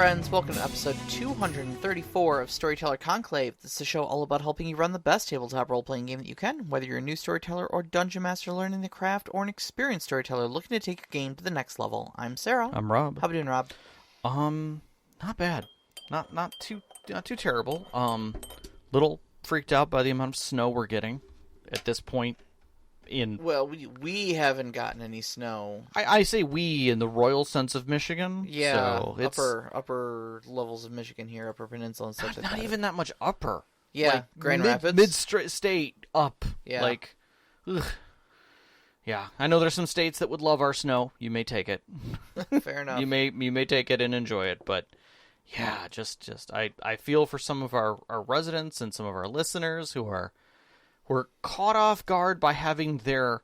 friends. Welcome to episode 234 of Storyteller Conclave. This is a show all about helping you run the best tabletop role-playing game that you can, whether you're a new storyteller or dungeon master learning the craft, or an experienced storyteller looking to take your game to the next level. I'm Sarah. I'm Rob. How are you doing, Rob? Not bad. Not too terrible. Little freaked out by the amount of snow we're getting at this point. Well, we haven't gotten any snow. I say we in the royal sense of Michigan. Yeah, so it's upper levels of Michigan here, upper peninsula and such like that. Not even that much upper. Yeah, like Grand Rapids. Mid-state up. Yeah. Like, ugh. Yeah, I know there's some states that would love our snow. You may take it. Fair enough. You may take it and enjoy it, but yeah, I feel for some of our residents and some of our listeners who were caught off guard by having their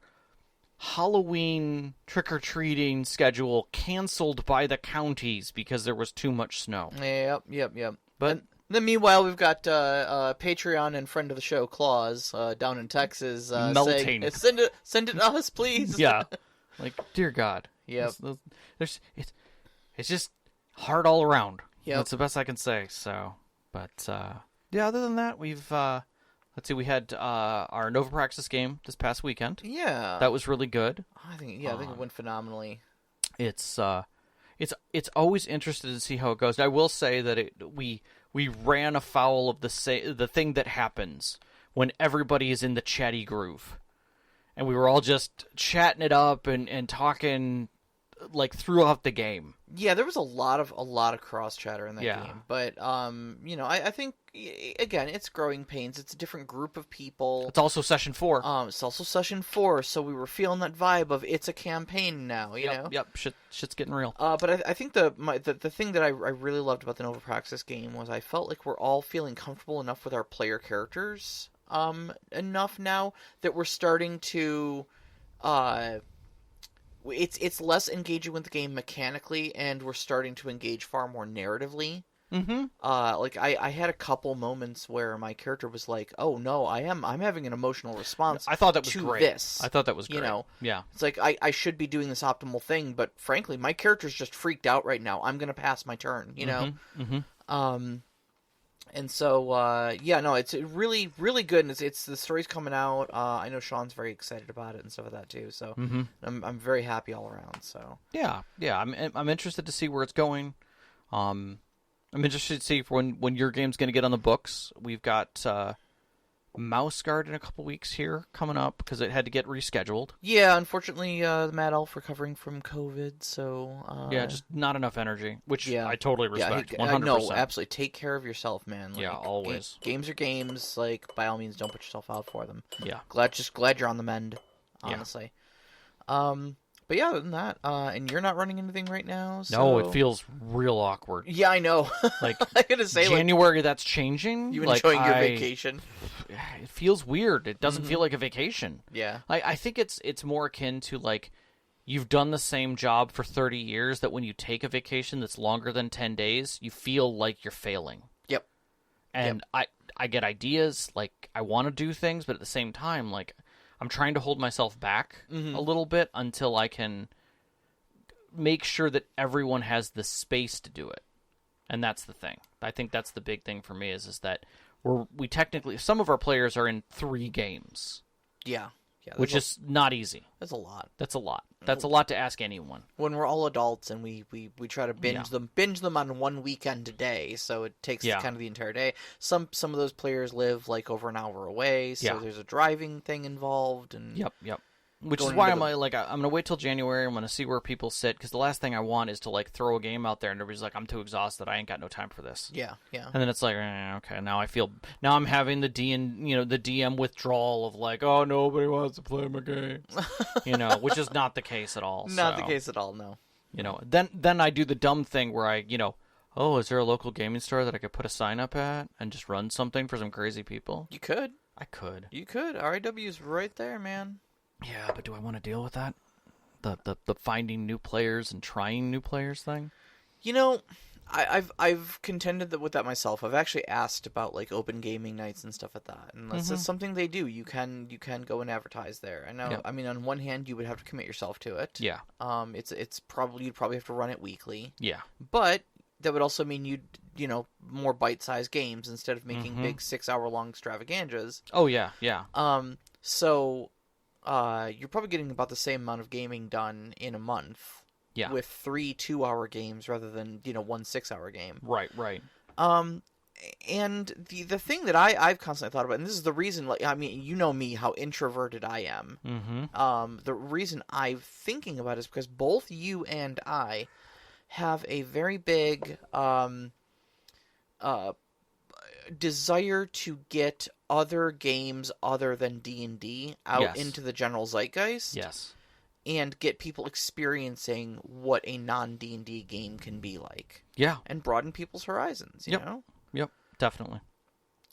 Halloween trick-or-treating schedule canceled by the counties because there was too much snow. Yep. But and then meanwhile, we've got Patreon and friend of the show, Claus, down in Texas, melting. Saying, send it to us, please. Yeah. Like, dear God. Yep. It's just hard all around. Yep. That's the best I can say. So, but yeah, other than that, we've let's see, we had our Nova Praxis game this past weekend. Yeah. That was really good. I think it went phenomenally. It's always interesting to see how it goes. And I will say that we ran afoul of the thing that happens when everybody is in the chatty groove. And we were all just chatting it up and talking like throughout the game. Yeah, there was a lot of cross chatter in that game. But I think again, it's growing pains. It's a different group of people. It's also session 4. It's also session 4, so we were feeling that vibe of it's a campaign now, you know? Yep, shit's getting real. But I think the thing that I really loved about the Nova Praxis game was I felt like we're all feeling comfortable enough with our player characters enough now that we're starting to it's less engaging with the game mechanically, and we're starting to engage far more narratively. Mm-hmm. Like I had a couple moments where my character was like, "Oh no, I'm having an emotional response." I thought that was to great. This. I thought that was great. You know, yeah. It's like I should be doing this optimal thing, but frankly, my character's just freaked out right now. I'm gonna pass my turn. You know. Mm-hmm. And so it's really really good, and it's the story's coming out. I know Sean's very excited about it and stuff like that too. So I'm very happy all around. So yeah. I'm interested to see where it's going. I'm interested to see when your game's going to get on the books. We've got Mouse Guard in a couple weeks here coming up because it had to get rescheduled. Yeah, unfortunately, the Mad Elf recovering from COVID, so... yeah, just not enough energy, which I totally respect, 100%. No, absolutely. Take care of yourself, man. Like, yeah, always. Games are games. Like, by all means, don't put yourself out for them. Yeah. Glad you're on the mend, honestly. Yeah. But yeah, other than that, and you're not running anything right now, so... No, it feels real awkward. Yeah, I know. Like, I gotta say, January, that's changing. You enjoying your vacation? It feels weird. It doesn't feel like a vacation. Yeah. I think it's more akin to, like, you've done the same job for 30 years that when you take a vacation that's longer than 10 days, you feel like you're failing. Yep. And I get ideas, like, I want to do things, but at the same time, like... I'm trying to hold myself back a little bit until I can make sure that everyone has the space to do it. And that's the thing. I think that's the big thing for me is that we technically... Some of our players are in 3 games. Yeah. Which is not easy. That's a lot. That's a lot. That's a lot to ask anyone. When we're all adults and we try to binge them on one weekend a day, so it takes kind of the entire day. Some of those players live like over an hour away, so there's a driving thing involved. And Yep. Which is why I'm going to wait till January. I'm going to see where people sit, because the last thing I want is to like throw a game out there and everybody's like, I'm too exhausted. I ain't got no time for this. Yeah. And then it's like, okay, now I'm having the DM withdrawal of like, oh, nobody wants to play my games, which is not the case at all. Not the case at all. No. Then I do the dumb thing where I, oh, is there a local gaming store that I could put a sign up at and just run something for some crazy people? You could. I could. You could. RIW's right there, man. Yeah, but do I want to deal with that? The finding new players and trying new players thing? I've contended with that myself. I've actually asked about like open gaming nights and stuff like that, and that's just something they do. You can go and advertise there. I know. Yep. I mean, on one hand, you would have to commit yourself to it. Yeah. It's probably you'd probably have to run it weekly. Yeah. But that would also mean more bite-sized games instead of making big 6-hour-long extravaganzas. Oh yeah, yeah. So you're probably getting about the same amount of gaming done in a month. Yeah. With 3 2-hour games rather than 1 6-hour game. Right. And the thing that I've constantly thought about, and this is the reason, like, I mean, you know me, how introverted I am. Mm-hmm. The reason I'm thinking about it is because both you and I have a very big desire to get other games other than D&D out into the general zeitgeist. Yes. And get people experiencing what a non-D&D game can be like. Yeah. And broaden people's horizons, you know? Yep, definitely.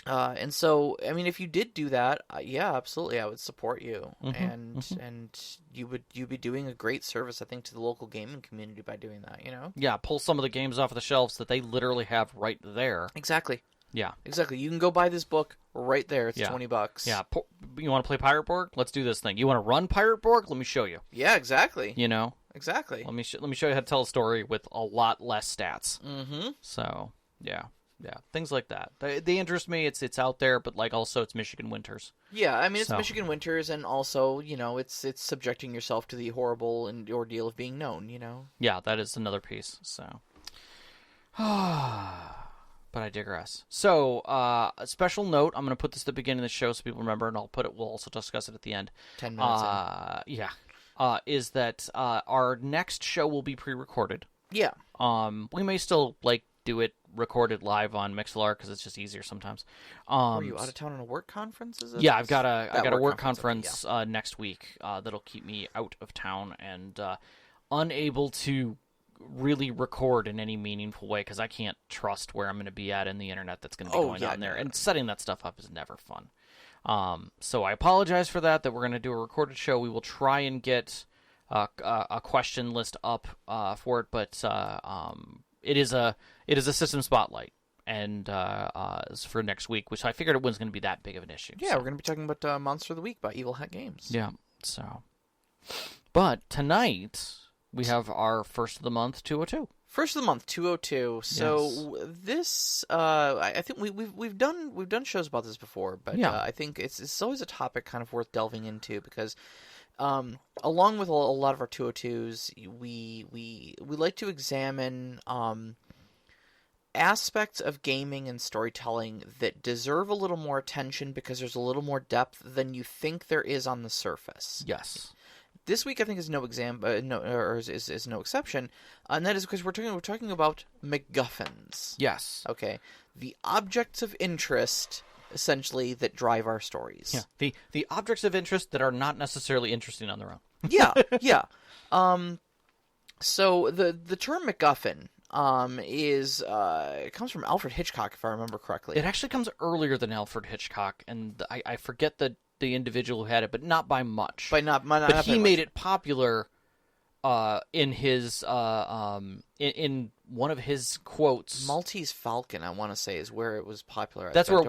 And so, I mean, if you did do that, yeah, absolutely, I would support you. And you'd be doing a great service, I think, to the local gaming community by doing that, you know? Yeah, pull some of the games off of the shelves that they literally have right there. Exactly. Yeah. Exactly. You can go buy this book right there. It's $20. Yeah. You want to play Pirate Borg? Let's do this thing. You want to run Pirate Borg? Let me show you. Yeah, exactly. You know? Exactly. Let me show you how to tell a story with a lot less stats. Mm-hmm. So, yeah. Things like that. They interest me. It's out there, but like also it's Michigan winters. Yeah, I mean it's Michigan winters, and also it's subjecting yourself to the horrible ordeal of being known. You know. Yeah, that is another piece. So. But I digress. So, a special note, I'm going to put this at the beginning of the show so people remember, and we'll also discuss it at the end. 10 minutes in. Yeah. Is that our next show will be pre-recorded. Yeah. We may still, do it recorded live on Mixlr, because it's just easier sometimes. Are you out of town on a work conference? Yeah, I've got a work conference next week that'll keep me out of town and unable to really record in any meaningful way because I can't trust where I'm going to be at in the internet that's going to be going on there. And setting that stuff up is never fun. So I apologize for that we're going to do a recorded show. We will try and get a question list up for it, but it is a system spotlight and for next week, which I figured it wasn't going to be that big of an issue. Yeah, we're going to be talking about Monster of the Week by Evil Hat Games. Yeah, so. But tonight we have our first of the month 202. First of the month 202. So this, I think we've done shows about this before, but I think it's always a topic kind of worth delving into because, along with a lot of our 202s, we like to examine aspects of gaming and storytelling that deserve a little more attention because there's a little more depth than you think there is on the surface. Yes. This week, I think, is no exception, and that is because we're talking about MacGuffins. Yes. Okay. The objects of interest, essentially, that drive our stories. Yeah. The objects of interest that are not necessarily interesting on their own. Yeah. So the term MacGuffin it comes from Alfred Hitchcock, if I remember correctly. It actually comes earlier than Alfred Hitchcock, and I forget the individual who had it, but not by much. But he made it popular in his in one of his quotes. Maltese Falcon, I want to say, is where it was popular. That's where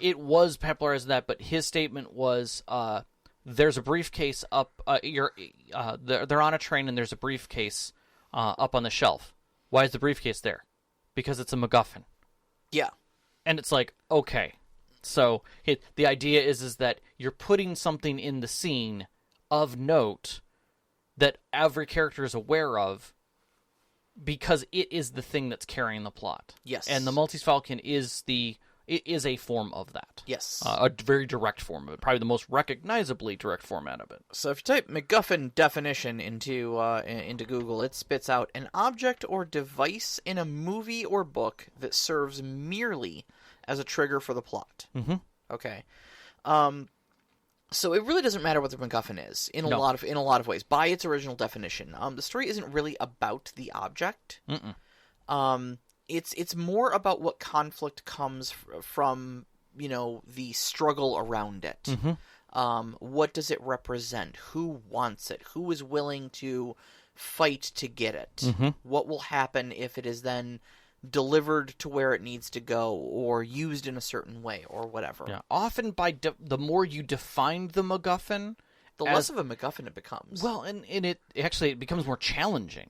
it was popular as that. But his statement was, "There's a briefcase up. They're on a train, and there's a briefcase up on the shelf. Why is the briefcase there? Because it's a MacGuffin." Yeah, and it's like, okay. So the idea is that you're putting something in the scene of note that every character is aware of because it is the thing that's carrying the plot. Yes. And the Maltese Falcon is a form of that. Yes. A very direct form of it. Probably the most recognizably direct format of it. So if you type MacGuffin definition into Google, it spits out an object or device in a movie or book that serves merely as a trigger for the plot. Mm-hmm. Okay. So it really doesn't matter what the MacGuffin is in a lot of ways. By its original definition, the story isn't really about the object. It's more about what conflict comes from the struggle around it. Mm-hmm. What does it represent? Who wants it? Who is willing to fight to get it? Mm-hmm. What will happen if it is then delivered to where it needs to go or used in a certain way or whatever. Yeah. Often the more you define the MacGuffin, the less of a MacGuffin it becomes. Well, and it becomes more challenging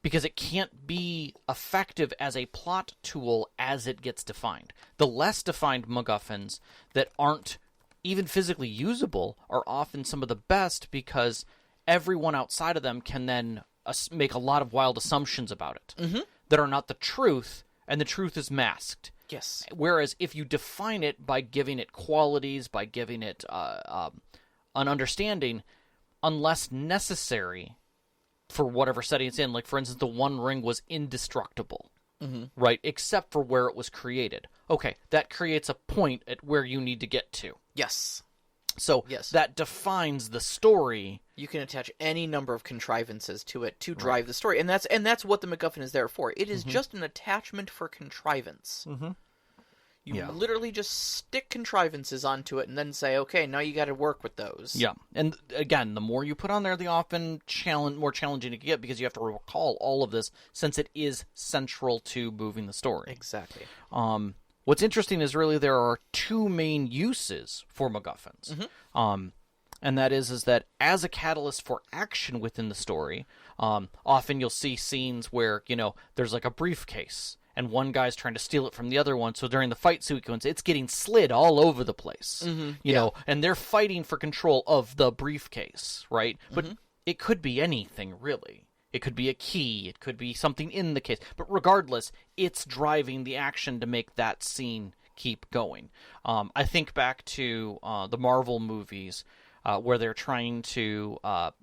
because it can't be effective as a plot tool as it gets defined. The less defined MacGuffins that aren't even physically usable are often some of the best because everyone outside of them can then make a lot of wild assumptions about it that are not the truth, and the truth is masked. Yes. Whereas if you define it by giving it qualities, by giving it an understanding, unless necessary for whatever setting it's in, like for instance, the One Ring was indestructible, right? Except for where it was created. Okay, that creates a point at where you need to get to. Yes. So that defines the story. You can attach any number of contrivances to it to drive the story, and that's what the MacGuffin is there for. It is just an attachment for contrivance. You literally just stick contrivances onto it and then say, okay, now you got to work with those. Yeah, and again, the more you put on there, the often more challenging it can get because you have to recall all of this since it is central to moving the story. Exactly. What's interesting is really there are two main uses for MacGuffins. And that is that as a catalyst for action within the story, often you'll see scenes where, there's like a briefcase and one guy's trying to steal it from the other one. So during the fight sequence, it's getting slid all over the place, you know, and they're fighting for control of the briefcase, right? But it could be anything, really. It could be a key. It could be something in the case. But regardless, it's driving the action to make that scene keep going. I think back to the Marvel movies where they're trying to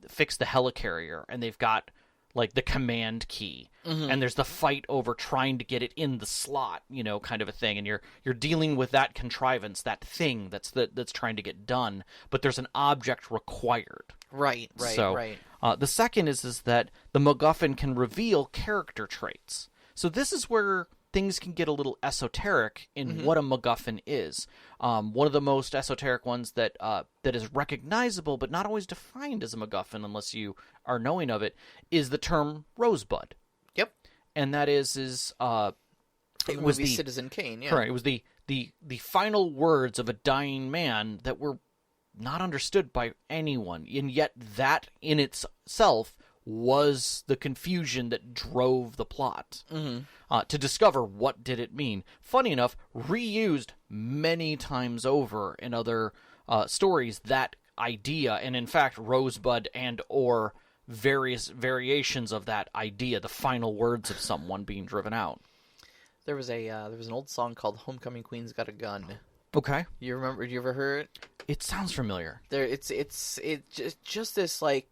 fix the helicarrier, and they've got like the command key, and there's the fight over trying to get it in the slot, kind of a thing. And you're dealing with that contrivance, that thing that's trying to get done, but there's an object required. Right. The second is that the MacGuffin can reveal character traits. So this is where things can get a little esoteric in what a MacGuffin is. One of the most esoteric ones that is recognizable but not always defined as a MacGuffin unless you are knowing of it is the term Rosebud. Yep. And that is it was the Citizen Kane. Yeah. Correct. It was the final words of a dying man that were not understood by anyone, and yet that in itself was the confusion that drove the plot. To discover what did it mean. Funny enough, reused many times over in other stories, that idea, and in fact, Rosebud and or various variations of that idea, the final words of someone being driven out. There was an old song called "Homecoming Queen's Got a Gun." Okay. You remember? You ever heard it? It sounds familiar. It's just this like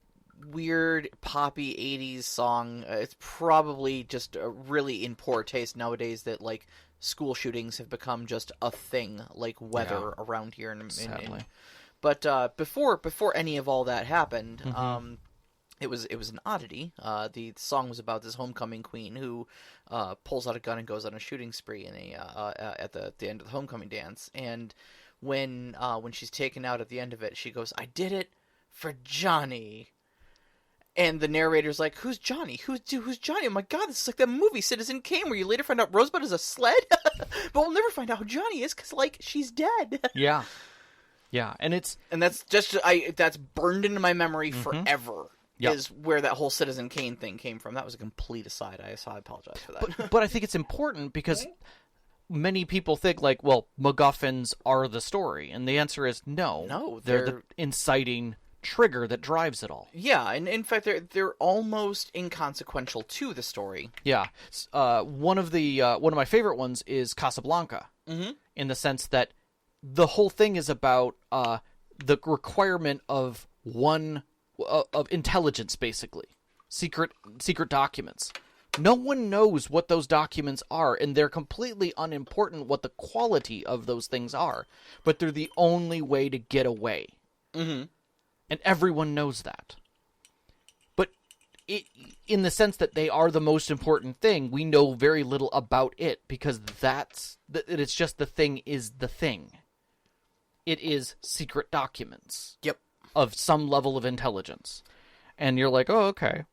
weird poppy 80s song. It's probably just really in poor taste nowadays that like school shootings have become just a thing like weather around here. But before any of all that happened, it was an oddity. The song was about this homecoming queen who pulls out a gun and goes on a shooting spree at the end of the homecoming dance. And when she's taken out at the end of it, she goes, "I did it for Johnny." And the narrator's like, "Who's Johnny? Who's Johnny? Oh my God, this is like that movie Citizen Kane where you later find out Rosebud is a sled, but we'll never find out who Johnny is because like she's dead." Yeah, and that's just that's burned into my memory forever. Yep. Is where that whole Citizen Kane thing came from. That was a complete aside. I apologize for that. But I think it's important because many people think like, well, MacGuffins are the story, and the answer is no. No, they're the inciting trigger that drives it all. Yeah, and in fact, they're almost inconsequential to the story. Yeah, one of my favorite ones is Casablanca, in the sense that the whole thing is about the requirement of of intelligence, basically. Secret documents. No one knows what those documents are, and they're completely unimportant what the quality of those things are. But they're the only way to get away. And everyone knows that. But in the sense that they are the most important thing, we know very little about it, because it's just the thing is the thing. It is secret documents. Yep. Of some level of intelligence. And you're like, oh, okay.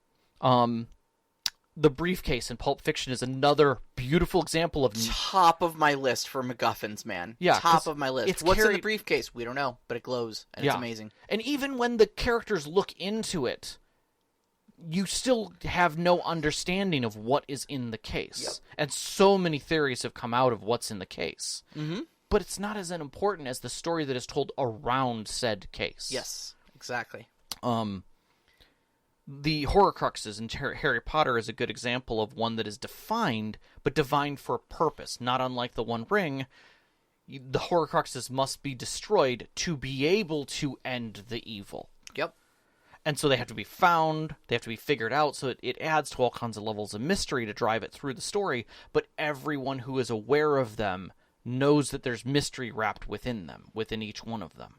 The briefcase in Pulp Fiction is another beautiful example of... Top of my list for MacGuffins, man. Yeah. Top of my list. What's in the briefcase? We don't know, but it glows, and it's amazing. And even when the characters look into it, you still have no understanding of what is in the case. Yep. And so many theories have come out of what's in the case. Mm-hmm. But it's not as important as the story that is told around said case. Yes, exactly. The Horcruxes in Harry Potter is a good example of one that is defined, but defined for a purpose. Not unlike the One Ring, the Horcruxes must be destroyed to be able to end the evil. Yep. And so they have to be found, they have to be figured out, so it adds to all kinds of levels of mystery to drive it through the story, but everyone who is aware of them knows that there's mystery wrapped within them, within each one of them.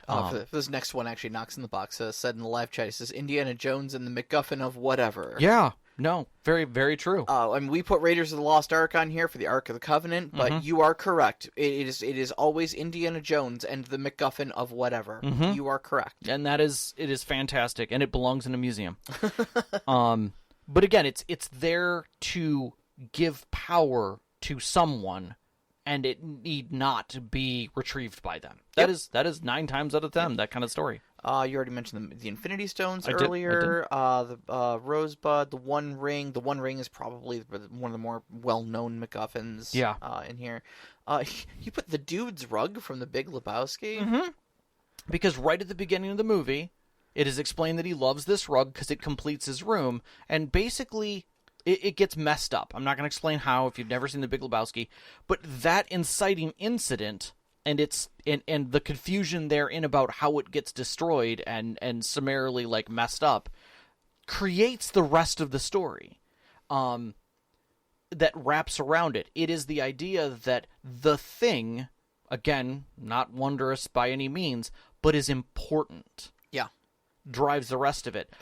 For this next one, actually, Knox in the Box said in the live chat, it says, Indiana Jones and the MacGuffin of whatever. Yeah, no, very, very true. I mean, we put Raiders of the Lost Ark on here for the Ark of the Covenant, but you are correct. It is always Indiana Jones and the MacGuffin of whatever. You are correct. And it is fantastic, and it belongs in a museum. But again, it's there to give power to someone, and it need not be retrieved by them. That is 9 times out of 10 that kind of story. You already mentioned the Infinity Stones earlier. The Rosebud, the One Ring. The One Ring is probably one of the more well-known MacGuffins. In here. You put the dude's rug from The Big Lebowski. Because right at the beginning of the movie, it is explained that he loves this rug because it completes his room, and basically it gets messed up. I'm not going to explain how if you've never seen The Big Lebowski, but that inciting incident and and the confusion therein about how it gets destroyed and summarily like messed up creates the rest of the story that wraps around it. It is the idea that the thing, again, not wondrous by any means, but is important. Yeah. Drives the rest of it.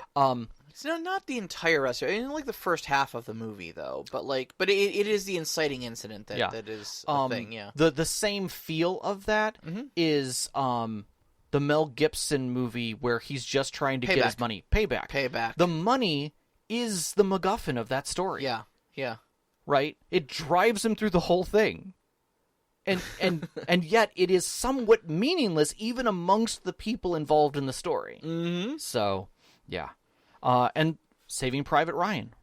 So not the entire rest of it. I mean, like the first half of the movie, though. But it is the inciting incident that is a thing. Yeah. The same feel of that is the Mel Gibson movie where he's just trying to get his money. Payback. The money is the MacGuffin of that story. Yeah. Yeah. Right. It drives him through the whole thing. And yet it is somewhat meaningless even amongst the people involved in the story. So, yeah. And Saving Private Ryan.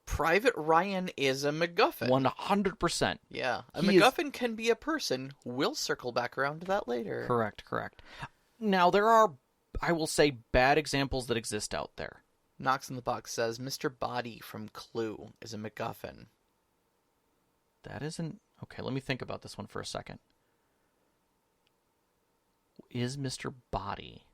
Private Ryan is a MacGuffin. 100%. Yeah. A MacGuffin can be a person. We'll circle back around to that later. Correct. Now, there are, I will say, bad examples that exist out there. Knox in the Box says, Mr. Body from Clue is a MacGuffin. That isn't... Okay, let me think about this one for a second. Is Mr. Body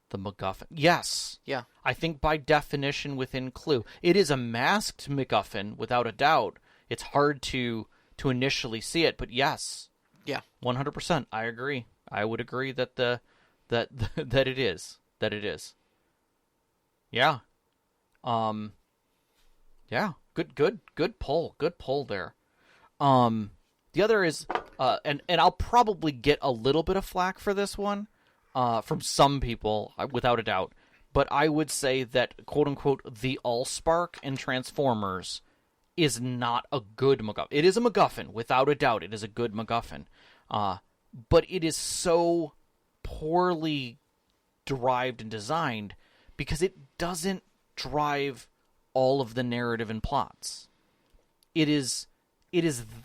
the MacGuffin? Yes. Yeah. I think by definition within Clue. It is a masked MacGuffin, without a doubt. It's hard to initially see it, but yes. Yeah. 100%. I agree. I would agree that that it is. That it is. Yeah. Yeah. Good pull. Good pull there. The other is and I'll probably get a little bit of flack for this one. From some people, without a doubt. But I would say that, quote-unquote, the Allspark in Transformers is not a good MacGuffin. It is a MacGuffin, without a doubt. It is a good MacGuffin. But it is so poorly derived and designed because it doesn't drive all of the narrative and plots. It is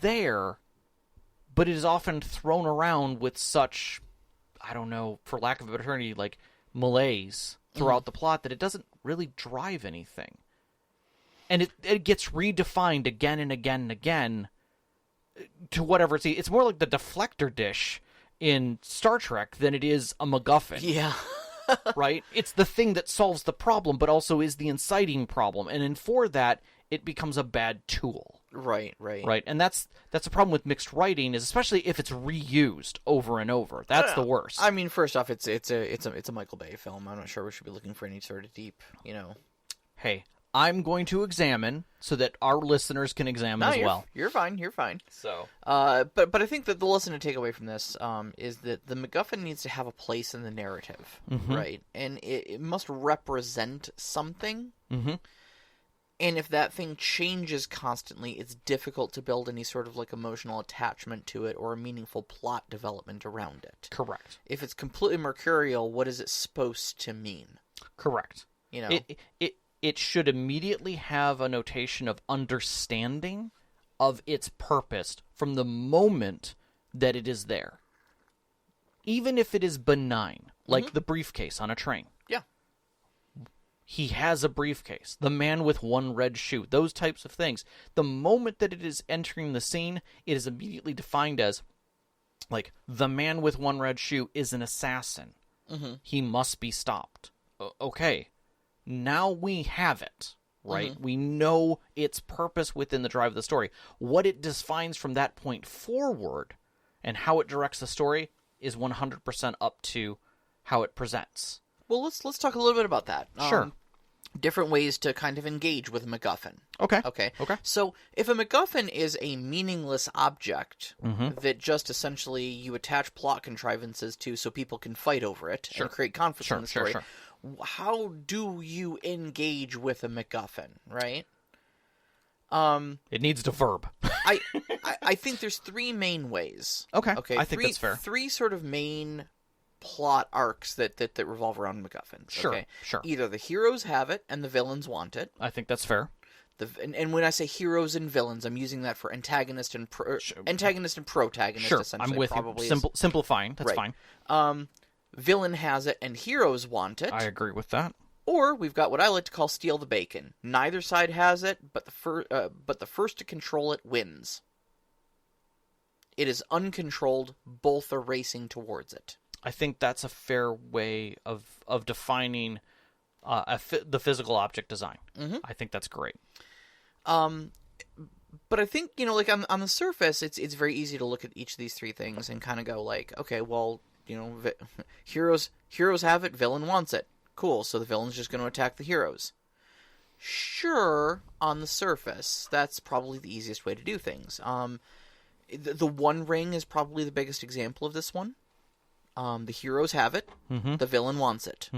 there, but it is often thrown around with such... I don't know, for lack of a better term, like malaise throughout the plot that it doesn't really drive anything. And it gets redefined again and again and again to whatever it's... It's more like the deflector dish in Star Trek than it is a MacGuffin. Yeah. Right? It's the thing that solves the problem, but also is the inciting problem. And for that, it becomes a bad tool. Right. And that's a problem with mixed writing, is especially if it's reused over and over. That's the worst. I mean, first off, it's a Michael Bay film. I'm not sure we should be looking for any sort of deep, Hey, I'm going to examine so that our listeners can examine as well. You're fine. So, but I think that the lesson to take away from this is that the MacGuffin needs to have a place in the narrative, right? And it must represent something. Mm-hmm. And if that thing changes constantly, it's difficult to build any sort of like emotional attachment to it or a meaningful plot development around it. Correct. If it's completely mercurial, what is it supposed to mean? Correct. You know, it should immediately have a notation of understanding of its purpose from the moment that it is there. Even if it is benign, like the briefcase on a train. yeah. He has a briefcase. The man with one red shoe. Those types of things. The moment that it is entering the scene, it is immediately defined as, like, the man with one red shoe is an assassin. He must be stopped. Okay. Now we have it, right? We know its purpose within the drive of the story. What it defines from that point forward and how it directs the story is 100% up to how it presents. Well, let's talk a little bit about that. Sure. Different ways to kind of engage with a MacGuffin. Okay. Okay. Okay. So if a MacGuffin is a meaningless object that just essentially you attach plot contrivances to so people can fight over it and create conflict in the story, how do you engage with a MacGuffin, right? It needs the verb. I think there's three main ways. Okay. I think three, that's fair. Three sort of main plot arcs that revolve around MacGuffins. Sure, okay? sure. Either the heroes have it and the villains want it. I think that's fair. And when I say heroes and villains, I'm using that for antagonist and protagonist. Sure, essentially, I'm with probably you. Simplifying, that's fine. Villain has it and heroes want it. I agree with that. Or we've got what I like to call steal the bacon. Neither side has it, but the first to control it wins. It is uncontrolled. Both are racing towards it. I think that's a fair way of defining the physical object design. I think that's great. But I think, you know, like on the surface, it's very easy to look at each of these three things and kind of go like, okay, well, you know, heroes have it, villain wants it. Cool, so the villain's just going to attack the heroes. Sure, on the surface, that's probably the easiest way to do things. The One Ring is probably the biggest example of this one. The heroes have it, the villain wants it.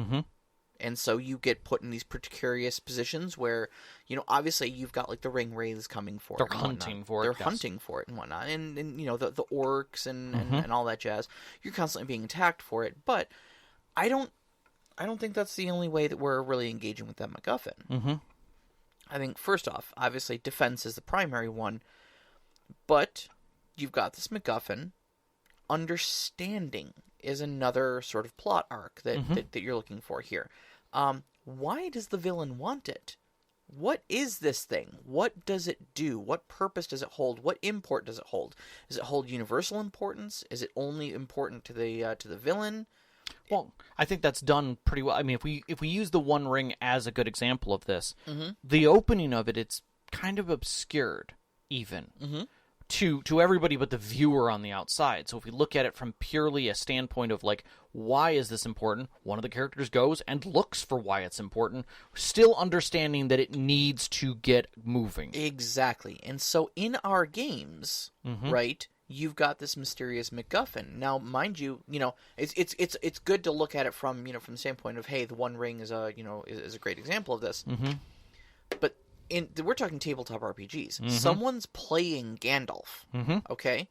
And so you get put in these precarious positions where, you know, obviously you've got like the ring wraiths coming for it. They're hunting for it. They're hunting for it and whatnot. And you know, the orcs and all that jazz. You're constantly being attacked for it. But I don't think that's the only way that we're really engaging with that MacGuffin. I think, first off, obviously defense is the primary one. But you've got this MacGuffin. Understanding is another sort of plot arc that you're looking for here. Why does the villain want it? What is this thing? What does it do? What purpose does it hold? What import does it hold? Does it hold universal importance? Is it only important to the villain? Well, I think that's done pretty well. I mean, if we use the One Ring as a good example of this, the opening of it's kind of obscured, even. To everybody but the viewer on the outside. So if we look at it from purely a standpoint of, like, why is this important? One of the characters goes and looks for why it's important, still understanding that it needs to get moving. Exactly. And so in our games, right, you've got this mysterious MacGuffin. Now, mind you, you know, it's good to look at it from, you know, from the standpoint of, hey, the One Ring is a great example of this. But we're talking tabletop RPGs. Someone's playing Gandalf, okay?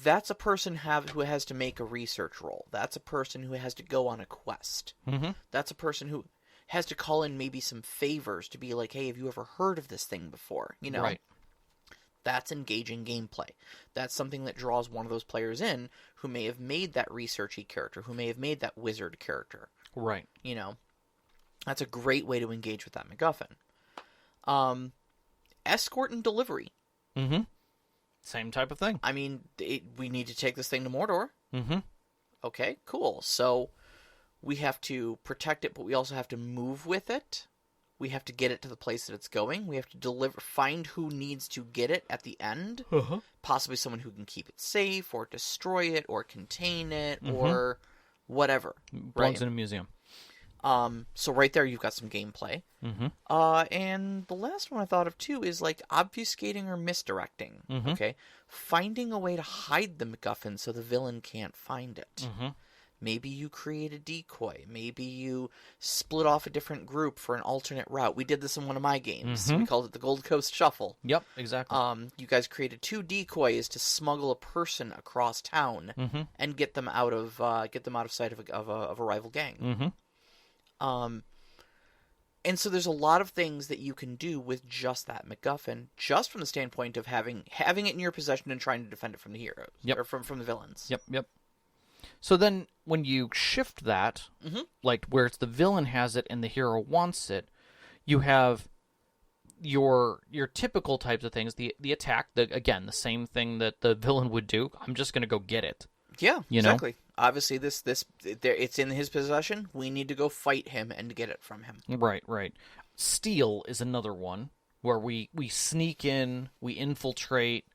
That's a person who has to make a research roll. That's a person who has to go on a quest. That's a person who has to call in maybe some favors to be like, hey, have you ever heard of this thing before? You know? Right. That's engaging gameplay. That's something that draws one of those players in who may have made that researchy character, who may have made that wizard character. Right. You know? That's a great way to engage with that MacGuffin. Escort and delivery. Same type of thing. I mean, we need to take this thing to Mordor. Okay, cool. So we have to protect it, but we also have to move with it. We have to get it to the place that it's going. We have to find who needs to get it at the end. Possibly someone who can keep it safe, or destroy it, or contain it, or whatever. Belongs in a museum. So right there, you've got some gameplay. And the last one I thought of too is like obfuscating or misdirecting. Okay, finding a way to hide the MacGuffin so the villain can't find it. Maybe you create a decoy. Maybe you split off a different group for an alternate route. We did this in one of my games. We called it the Gold Coast Shuffle. Yep, exactly. You guys created 2 decoys to smuggle a person across town and get them out of sight of a rival gang. And so there's a lot of things that you can do with just that MacGuffin, just from the standpoint of having it in your possession and trying to defend it from the heroes. Yep. Or from the villains. Yep. So then when you shift that, like where it's the villain has it and the hero wants it, you have your typical types of things, the attack, again, the same thing that the villain would do. I'm just going to go get it. Yeah, you know? exactly. Obviously, it's in his possession. We need to go fight him and get it from him. Right. Steal is another one where we sneak in, we infiltrate,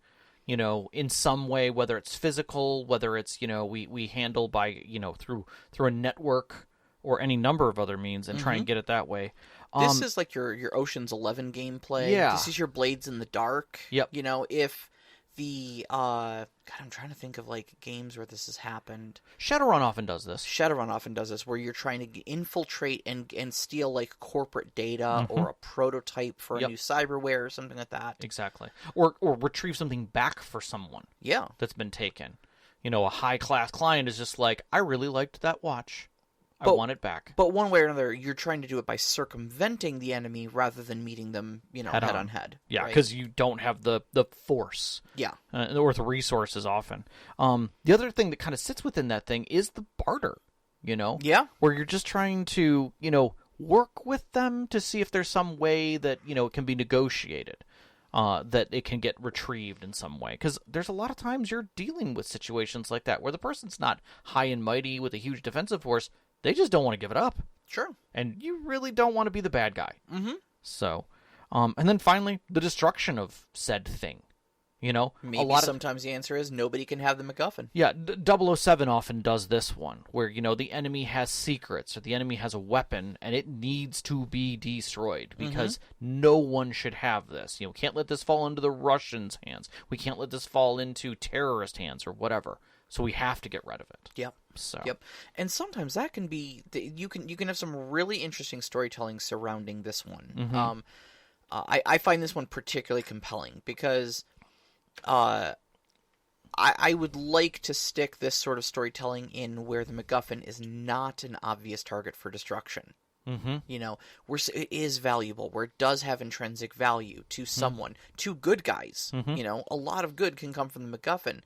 in some way, whether it's physical, whether it's, we handle by, through a network or any number of other means and try and get it that way. This is like your Ocean's 11 gameplay. Yeah. This is your Blades in the Dark. Yep. If the God, I'm trying to think of like games where this has happened. Shadowrun often does this. Shadowrun often does this, where you're trying to infiltrate and steal like corporate data or a prototype for a new cyberware or something like that. Exactly. Or retrieve something back for someone. Yeah. That's been taken. A high class client is just like, I really liked that watch. I want it back. But one way or another, you're trying to do it by circumventing the enemy rather than meeting them, head on head. Yeah, because you don't have the force. Yeah. Or the resources often. The other thing that kind of sits within that thing is the barter, Yeah. Where you're just trying to, work with them to see if there's some way that, it can be negotiated. That it can get retrieved in some way. Because there's a lot of times you're dealing with situations like that where the person's not high and mighty with a huge defensive force. They just don't want to give it up. Sure. And you really don't want to be the bad guy. Mm-hmm. So, and then finally, the destruction of said thing. Maybe sometimes the answer is nobody can have the MacGuffin. Yeah, 007 often does this one, where, the enemy has secrets, or the enemy has a weapon, and it needs to be destroyed, because no one should have this. We can't let this fall into the Russians' hands. We can't let this fall into terrorist hands, or whatever. So we have to get rid of it. Yep. So. Yep. And sometimes that can be you can have some really interesting storytelling surrounding this one. I find this one particularly compelling because I would like to stick this sort of storytelling in where the MacGuffin is not an obvious target for destruction. Where it is valuable, where it does have intrinsic value to someone, to good guys. A lot of good can come from the MacGuffin.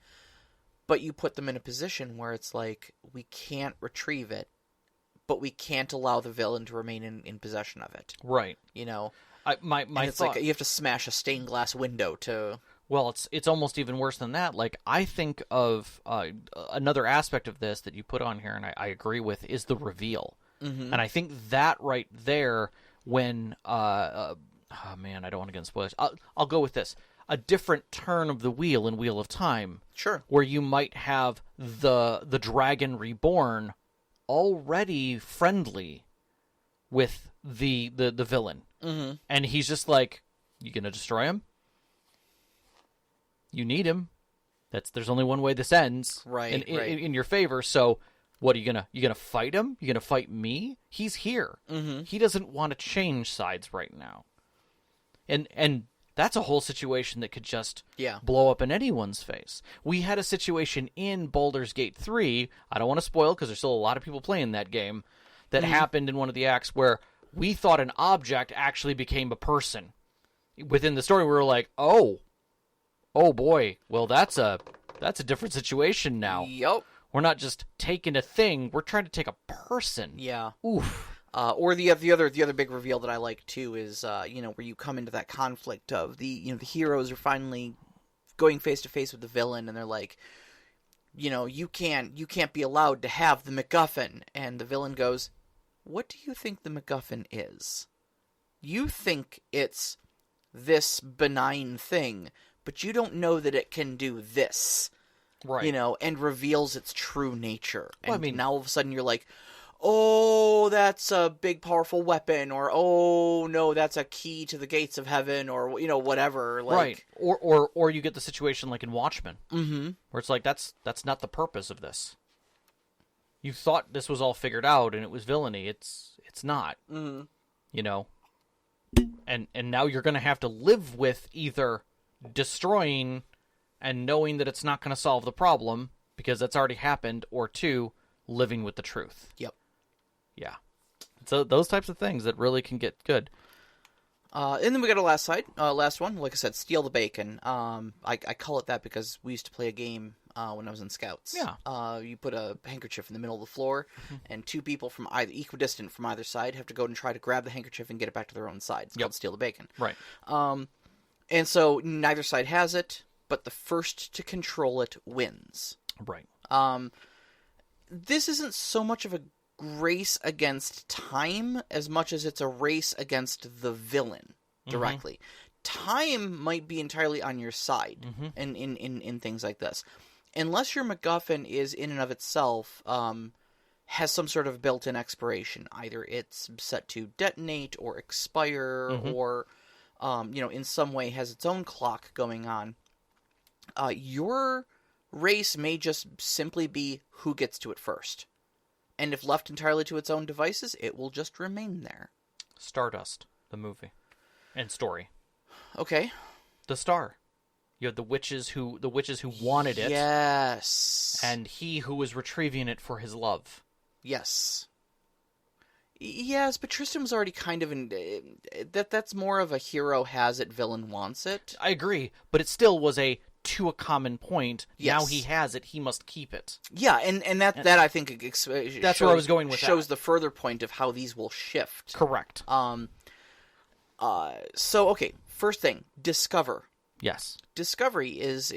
But you put them in a position where it's like, we can't retrieve it, but we can't allow the villain to remain in possession of it. Right. My it's thought... like you have to smash a stained glass window to... Well, it's almost even worse than that. Like, I think of another aspect of this that you put on here, and I agree with, is the reveal. And I think that right there, when... oh, man, I don't want to get into spoilers. I'll go with this. A different turn of the wheel in Wheel of Time. Sure. Where you might have the Dragon Reborn already friendly with the villain. And he's just like, you gonna destroy him? You need him. There's only one way this ends. Right. In your favor, so what are you gonna fight him? You gonna fight me? He's here. He doesn't want to change sides right now. And that's a whole situation that could just blow up in anyone's face. We had a situation in Baldur's Gate 3, I don't want to spoil because there's still a lot of people playing that game, that happened in one of the acts where we thought an object actually became a person. Within the story, we were like, oh boy, well, that's a different situation now. Yep. We're not just taking a thing, we're trying to take a person. Yeah. Oof. Or the other big reveal that I like too is where you come into that conflict of the heroes are finally going face to face with the villain and they're like, you can't be allowed to have the MacGuffin, and the villain goes, what do you think the MacGuffin is? You think it's this benign thing, but you don't know that it can do this. Right. And reveals its true nature. Well, and now all of a sudden you're like, oh, that's a big, powerful weapon, or oh no, that's a key to the gates of heaven, or whatever. Right. Or you get the situation like in Watchmen, where it's like that's not the purpose of this. You thought this was all figured out and it was villainy. It's not. And now you're going to have to live with either destroying and knowing that it's not going to solve the problem because that's already happened, or two, living with the truth. Yep. Yeah. So those types of things that really can get good. And then we got a last one. Like I said, steal the bacon. I call it that because we used to play a game when I was in Scouts. Yeah. You put a handkerchief in the middle of the floor, and two people from equidistant from either side have to go and try to grab the handkerchief and get it back to their own side. It's called steal the bacon. Right. And so neither side has it, but the first to control it wins. Right. This isn't so much of a race against time as much as it's a race against the villain directly. Time might be entirely on your side in things like this. Unless your MacGuffin is in and of itself has some sort of built-in expiration. Either it's set to detonate or expire or in some way has its own clock going on. Your race may just simply be who gets to it first. And if left entirely to its own devices, it will just remain there. Stardust, the movie. And story. Okay. The star. You had the witches who wanted it. Yes. And he who was retrieving it for his love. Yes. Yes, but Tristan was already kind of in... That's more of a hero has it, villain wants it. I agree, but it still was to a common point. Yes. Now he has it, he must keep it. Yeah, and that I think that's where I was going with shows that. The further point of how these will shift. Correct. So okay, first thing, discover. Yes. Discovery is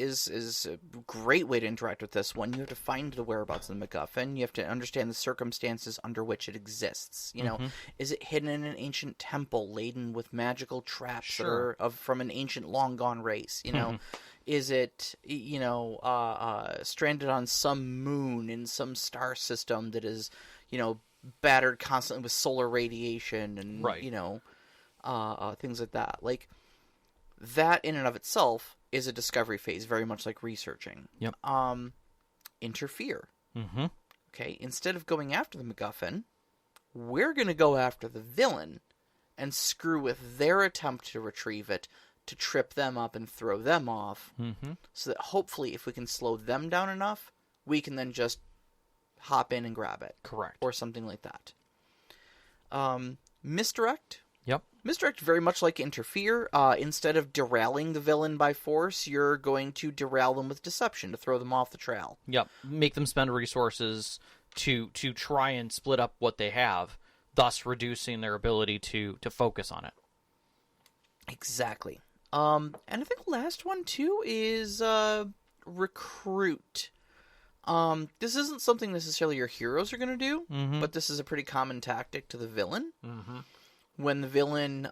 a great way to interact with this one. You have to find the whereabouts of the MacGuffin. You have to understand the circumstances under which it exists. You know, is it hidden in an ancient temple laden with magical traps that are from an ancient long gone race? You know, is it stranded on some moon in some star system that is battered constantly with solar radiation and things like that. Like that in and of itself is a discovery phase, very much like researching. Yep. Interfere. Okay, instead of going after the MacGuffin, we're going to go after the villain and screw with their attempt to retrieve it, to trip them up and throw them off, so that hopefully if we can slow them down enough, we can then just hop in and grab it. Correct. Or something like that. Misdirect. Yep. Misdirect, very much like interfere. Instead of derailing the villain by force, you're going to derail them with deception to throw them off the trail. Yep. Make them spend resources to try and split up what they have, thus reducing their ability to focus on it. Exactly. And I think the last one, too, is recruit. This isn't something necessarily your heroes are going to do, but this is a pretty common tactic to the villain. When the villain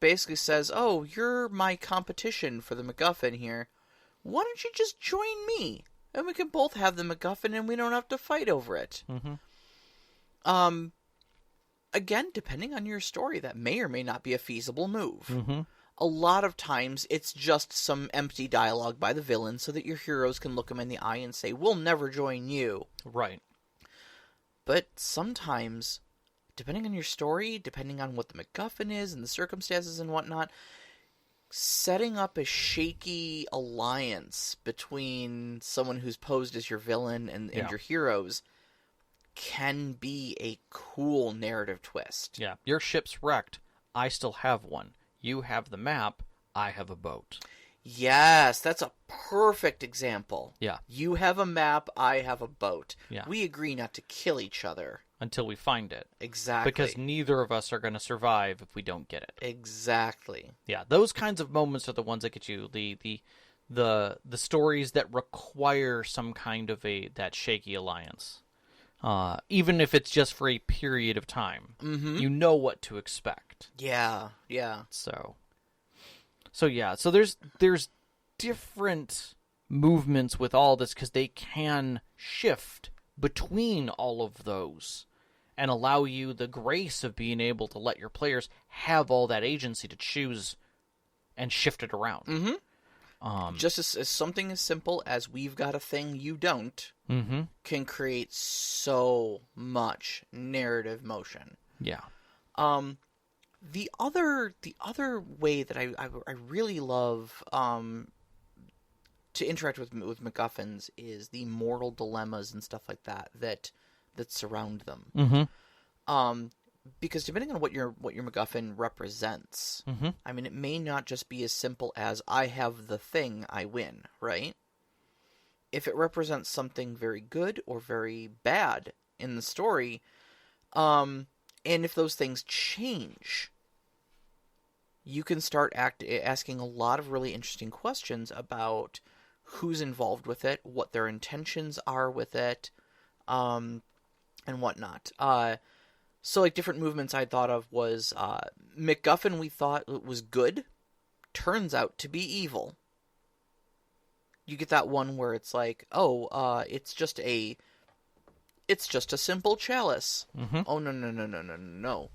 basically says, oh, you're my competition for the MacGuffin here, why don't you just join me? And we can both have the MacGuffin and we don't have to fight over it. Again, depending on your story, that may or may not be a feasible move. A lot of times, it's just some empty dialogue by the villain so that your heroes can look him in the eye and say, we'll never join you. Right. But sometimes, depending on your story, depending on what the MacGuffin is and the circumstances and whatnot, setting up a shaky alliance between someone who's posed as your villain and your heroes can be a cool narrative twist. Yeah. Your ship's wrecked. I still have one. You have the map. I have a boat. Yes, that's a perfect example. Yeah. You have a map, I have a boat. Yeah. We agree not to kill each other. Until we find it. Exactly. Because neither of us are going to survive if we don't get it. Exactly. Yeah, those kinds of moments are the ones that get you. The stories that require some kind of that shaky alliance. Even if it's just for a period of time. You know what to expect. Yeah, yeah. So there's different movements with all this because they can shift between all of those and allow you the grace of being able to let your players have all that agency to choose and shift it around. Just as something as simple as we've got a thing you don't can create so much narrative motion. Yeah. The other way that I really love to interact with MacGuffins is the moral dilemmas and stuff like that surround them. because depending on what your MacGuffin represents, I mean, it may not just be as simple as I have the thing, I win, right? If it represents something very good or very bad in the story, and if those things change, you can start asking a lot of really interesting questions about who's involved with it, what their intentions are with it, and whatnot. So, like, different movements I thought of was, MacGuffin we thought was good, turns out to be evil. You get that one where it's like, it's just a simple chalice. Oh, no.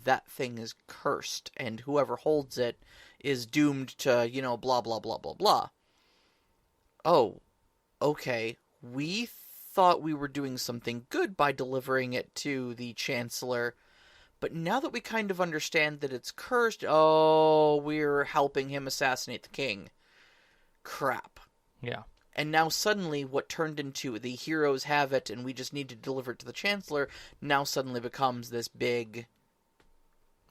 That thing is cursed, and whoever holds it is doomed to, blah, blah, blah, blah, blah. Oh, okay, we thought we were doing something good by delivering it to the Chancellor, but now that we kind of understand that it's cursed, we're helping him assassinate the king. Crap. Yeah. And now suddenly what turned into the heroes have it and we just need to deliver it to the Chancellor now suddenly becomes this big...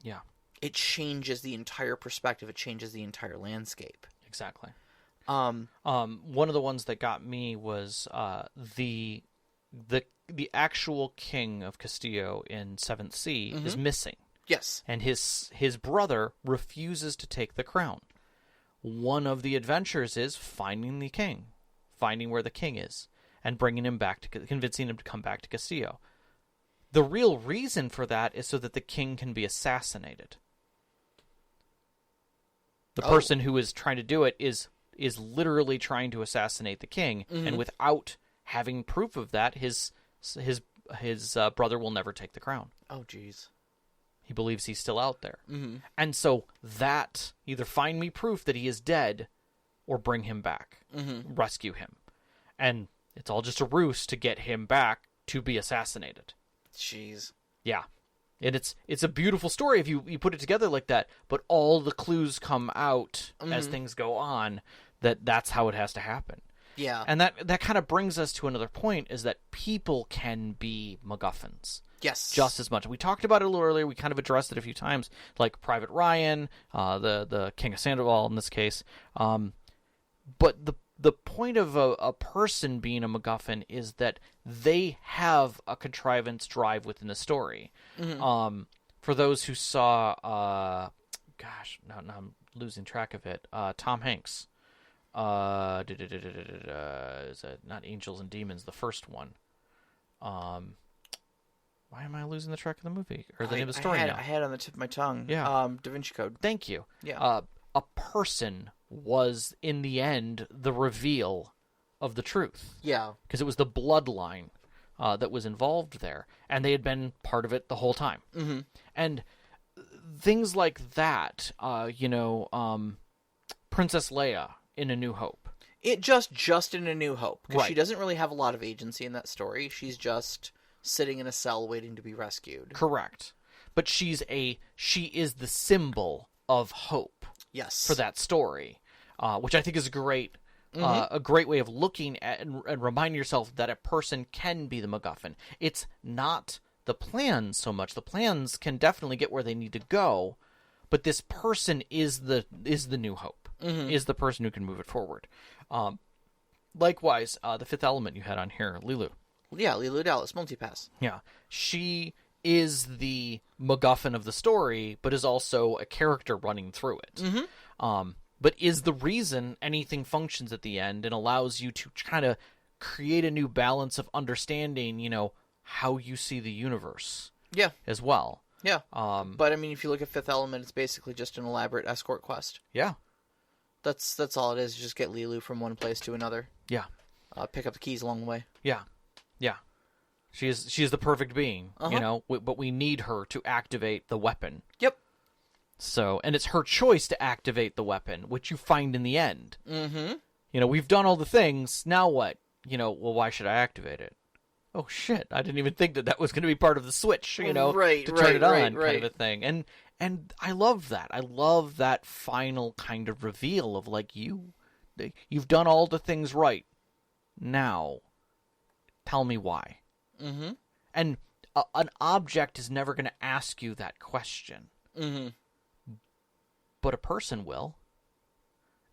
Yeah. It changes the entire perspective. It changes the entire landscape. Exactly. One of the ones that got me was the actual king of Castillo in 7th Sea is missing. Yes. And his brother refuses to take the crown. One of the adventures is finding the king, finding where the king is, and bringing him back convincing him to come back to Castillo. The real reason for that is so that the king can be assassinated. The person who is trying to do it is literally trying to assassinate the king, and without having proof of that, his brother will never take the crown. Oh, jeez. He believes he's still out there. And so that, either find me proof that he is dead, or bring him back, rescue him. And it's all just a ruse to get him back to be assassinated. Jeez. Yeah. And it's a beautiful story if you put it together like that, but all the clues come out as things go on that's how it has to happen. Yeah. And that kind of brings us to another point, is that people can be MacGuffins. Yes. Just as much. We talked about it a little earlier. We kind of addressed it a few times, like Private Ryan, the King of Sandoval in this case. But the point of a person being a MacGuffin is that they have a contrivance drive within the story. For those who saw, now I'm losing track of it. Tom Hanks. Is it not Angels and Demons? The first one. Why am I losing the track of the movie or the name of the story now? I had it on the tip of my tongue. Yeah. Da Vinci Code. Thank you. Yeah. A person was, in the end, the reveal of the truth. Yeah. Because it was the bloodline that was involved there, and they had been part of it the whole time. And things like that, Princess Leia in A New Hope. It just in A New Hope. Because Right. she doesn't really have a lot of agency in that story. She's just sitting in a cell waiting to be rescued. Correct. But she is the symbol of hope. Yes. For that story, which I think is a great way of looking at and reminding yourself that a person can be the MacGuffin. It's not the plans so much. The plans can definitely get where they need to go, but this person is the new hope. Is the person who can move it forward. Likewise, the Fifth Element you had on here, Lilu. Yeah, Lilu Dallas, Multipass. Yeah, she is the MacGuffin of the story, but is also a character running through it. But is the reason anything functions at the end and allows you to kind of create a new balance of understanding, how you see the universe. Yeah. As well. Yeah. But, I mean, if you look at Fifth Element, it's basically just an elaborate escort quest. Yeah. That's all it is. Just get Lilu from one place to another. Yeah. Pick up the keys along the way. Yeah. Yeah. She is the perfect being, but we need her to activate the weapon. Yep. So, and it's her choice to activate the weapon, which you find in the end. We've done all the things. Now what? Why should I activate it? Oh shit! I didn't even think that was going to be part of the switch. To turn it on, kind of a thing. And I love that. I love that final kind of reveal of you've done all the things right. Now, tell me why. And an object is never going to ask you that question. Mm-hmm. But a person will.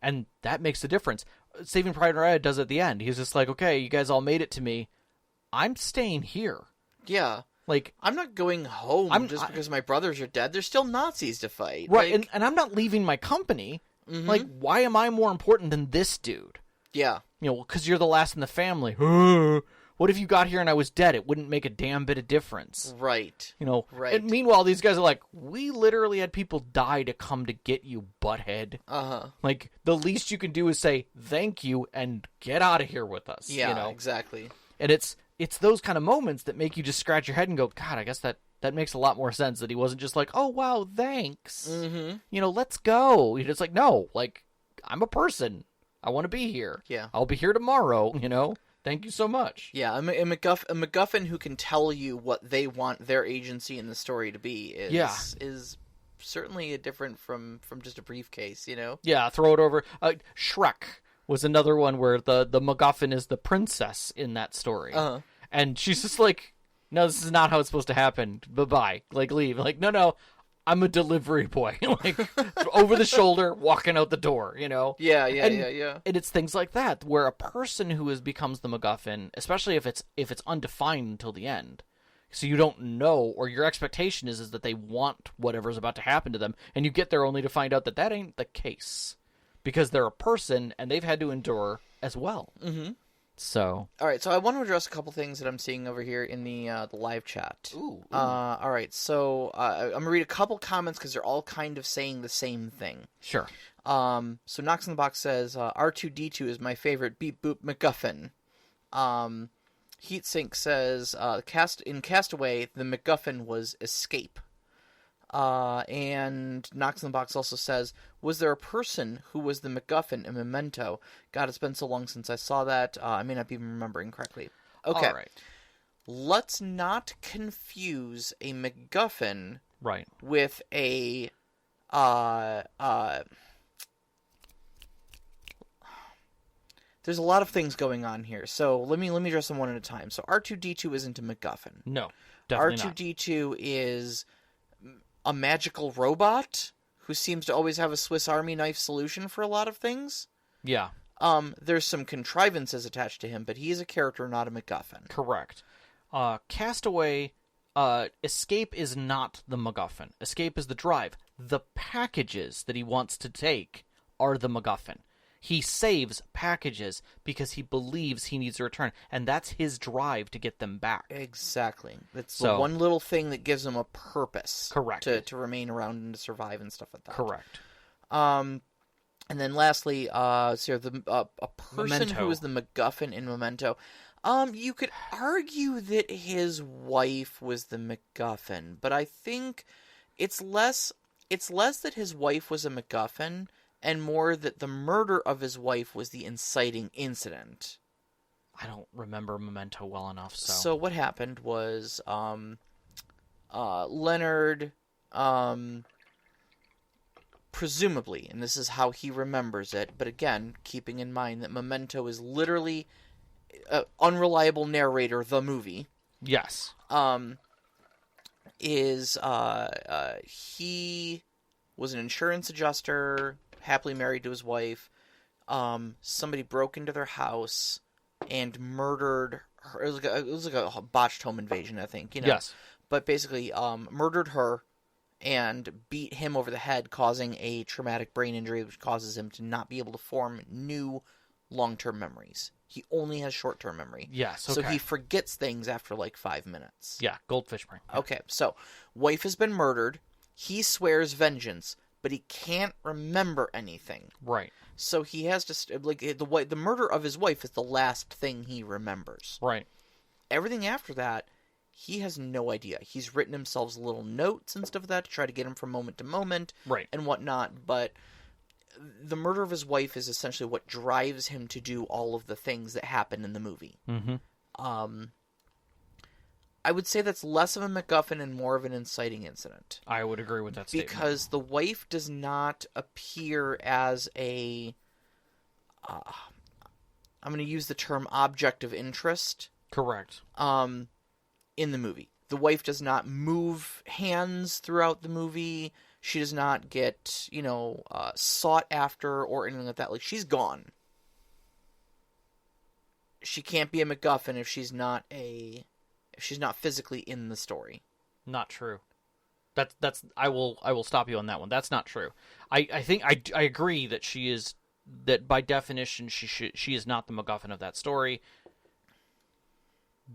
And that makes a difference. Saving Private Ryan does at the end. He's just like, okay, you guys all made it to me. I'm staying here. Yeah. Like, I'm not going home because my brothers are dead. There's still Nazis to fight. Right, Like, and I'm not leaving my company. mm-hmm. Like, why am I more important than this dude? Yeah. You know, because you're the last in the family. What if you got here and I was dead? It wouldn't make a damn bit of difference. Right. You know, right. And meanwhile, these guys are like, we literally had people die to come to get you, butthead. Uh-huh. Like, the least you can do is say thank you and get out of here with us. Yeah, you know? exactly. And it's those kind of moments that make you just scratch your head and go, God, I guess that makes a lot more sense that he wasn't just like, oh, wow, thanks. Mm-hmm. You know, let's go. He's just like, no, like, I'm a person. I want to be here. Yeah. I'll be here tomorrow, you know? Thank you so much. Yeah, a MacGuffin who can tell you what they want their agency in the story to be is certainly different from just a briefcase, you know? Yeah, throw it over. Shrek was another one where the MacGuffin is the princess in that story. Uh-huh. And she's just like, no, this is not how it's supposed to happen. Bye-bye. Like, leave. Like, no, I'm a delivery boy. Like, over the shoulder, walking out the door, you know? Yeah. And it's things like that, where a person who becomes the MacGuffin, especially if it's undefined until the end, so you don't know, or your expectation is that they want whatever's about to happen to them, and you get there only to find out that ain't the case. Because they're a person, and they've had to endure as well. Mm-hmm. So, all right. So I want to address a couple things that I'm seeing over here in the live chat. Ooh. All right. So I'm gonna read a couple comments because they're all kind of saying the same thing. Sure. So Knox in the Box says R2D2 is my favorite beep boop MacGuffin. Heatsink says in Castaway the MacGuffin was escape. And Knox in the Box also says, was there a person who was the MacGuffin in Memento? God, it's been so long since I saw that. I may not be remembering correctly. Okay. All right. Let's not confuse a MacGuffin with a there's a lot of things going on here. So let me address them one at a time. So R2D2 isn't a MacGuffin. No, definitely not. R2D2 is a magical robot who seems to always have a Swiss Army knife solution for a lot of things. Yeah. There's some contrivances attached to him, but he is a character, not a MacGuffin. Correct. Castaway, escape is not the MacGuffin. Escape is the drive. The packages that he wants to take are the MacGuffin. He saves packages because he believes he needs to return, and that's his drive to get them back. Exactly. That's the one little thing that gives him a purpose. Correct. To remain around and to survive and stuff like that. Correct. And then lastly, a person Memento. who is the MacGuffin in Memento. You could argue that his wife was the MacGuffin, but I think it's less that his wife was a MacGuffin and more that the murder of his wife was the inciting incident. I don't remember Memento well enough, so... So what happened was, Leonard, presumably, and this is how he remembers it, but again, keeping in mind that Memento is literally unreliable narrator, the movie. Yes. He was an insurance adjuster, happily married to his wife. Somebody broke into their house and murdered her. It was like a botched home invasion, I think. You know? Yes. But basically, murdered her and beat him over the head, causing a traumatic brain injury, which causes him to not be able to form new long-term memories. He only has short-term memory. Yes, okay. So he forgets things after like 5 minutes. Yeah, goldfish brain. Yeah. Okay, so wife has been murdered. He swears vengeance, but he can't remember anything. Right. So he has to the murder of his wife is the last thing he remembers. Right. Everything after that, he has no idea. He's written himself little notes and stuff like that to try to get him from moment to moment, right, and whatnot. But the murder of his wife is essentially what drives him to do all of the things that happen in the movie. Mm-hmm. I would say that's less of a MacGuffin and more of an inciting incident. I would agree with that statement. Because the wife does not appear as a... I'm going to use the term object of interest. Correct. In the movie. The wife does not move hands throughout the movie. She does not get, sought after or anything like that. Like, she's gone. She can't be a MacGuffin if she's not physically in the story. Not true. That's I will stop you on that one. That's not true. I think I agree that that by definition she is not the MacGuffin of that story.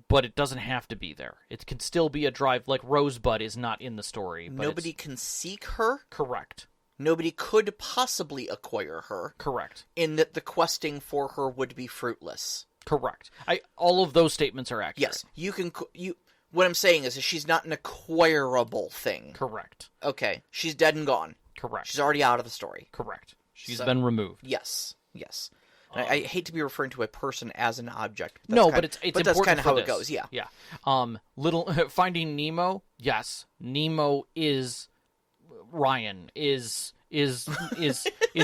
But it doesn't have to be there. It can still be a drive. Like Rosebud is not in the story. But nobody can seek her. Correct. Nobody could possibly acquire her. Correct. In that the questing for her would be fruitless. Correct. All of those statements are accurate. Yes. What I'm saying is she's not an acquirable thing. Correct. Okay. She's dead and gone. Correct. She's already out of the story. Correct. She's been removed. Yes. I hate to be referring to a person as an object. But it's that's kind of how this. it goes. Yeah. Yeah. Finding Nemo. Yes. Nemo is Ryan. Is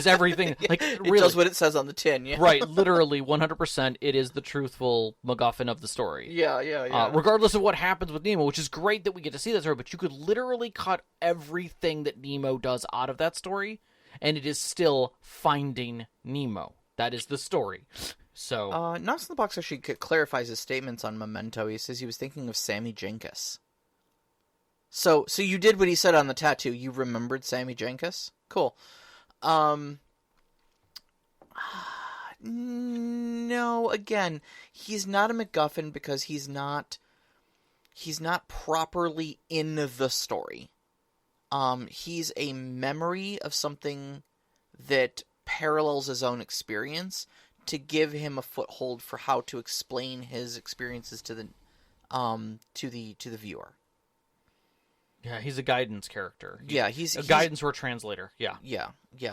everything like really, it does what it says on the tin, yeah. Right, literally 100% it is the truthful MacGuffin of the story. Yeah. Regardless of what happens with Nemo, which is great that we get to see that story, but you could literally cut everything that Nemo does out of that story, and it is still Finding Nemo. That is the story. So Knox in the Box actually clarifies his statements on Memento. He says he was thinking of Sammy Jenkins. So you did what he said on the tattoo. You remembered Sammy Jenkins? Cool. No, again, he's not a MacGuffin because he's not properly in the story. He's a memory of something that parallels his own experience to give him a foothold for how to explain his experiences to the viewer. Yeah, he's a guidance character. He's a guidance or a translator. Yeah.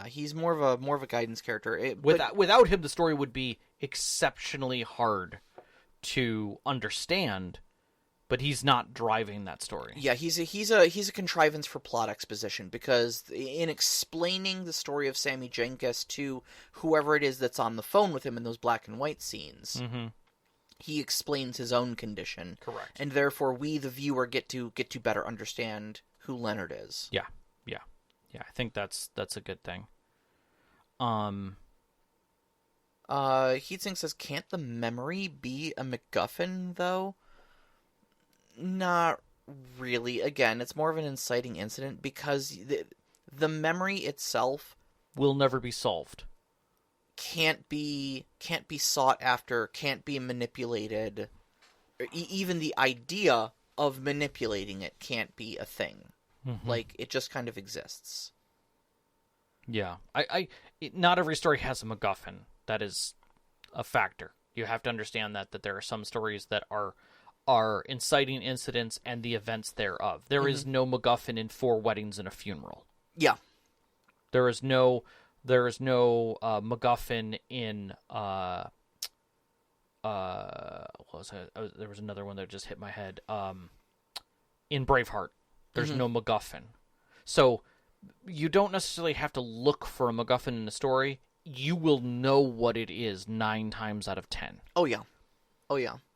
He's more of a guidance character. Without him, the story would be exceptionally hard to understand. But he's not driving that story. Yeah, he's a contrivance for plot exposition, because in explaining the story of Sammy Jenkins to whoever it is that's on the phone with him in those black and white scenes, he explains his own condition. Correct. And therefore we, the viewer, get to better understand who Leonard is. Yeah. I think that's a good thing. Heatsink says, can't the memory be a MacGuffin, though? Not really. Again, it's more of an inciting incident because the memory itself will never be solved. Can't be sought after, can't be manipulated. Even the idea of manipulating it can't be a thing. Like, it just kind of exists. Yeah. Not every story has a MacGuffin. That is a factor. You have to understand that there are some stories that are inciting incidents and the events thereof. There is no MacGuffin in 4 Weddings and a Funeral. Yeah. There is no MacGuffin in what was it? There was another one that just hit my head. In Braveheart, there's no MacGuffin. So you don't necessarily have to look for a MacGuffin in the story. You will know what it is 9 times out of 10. Oh yeah.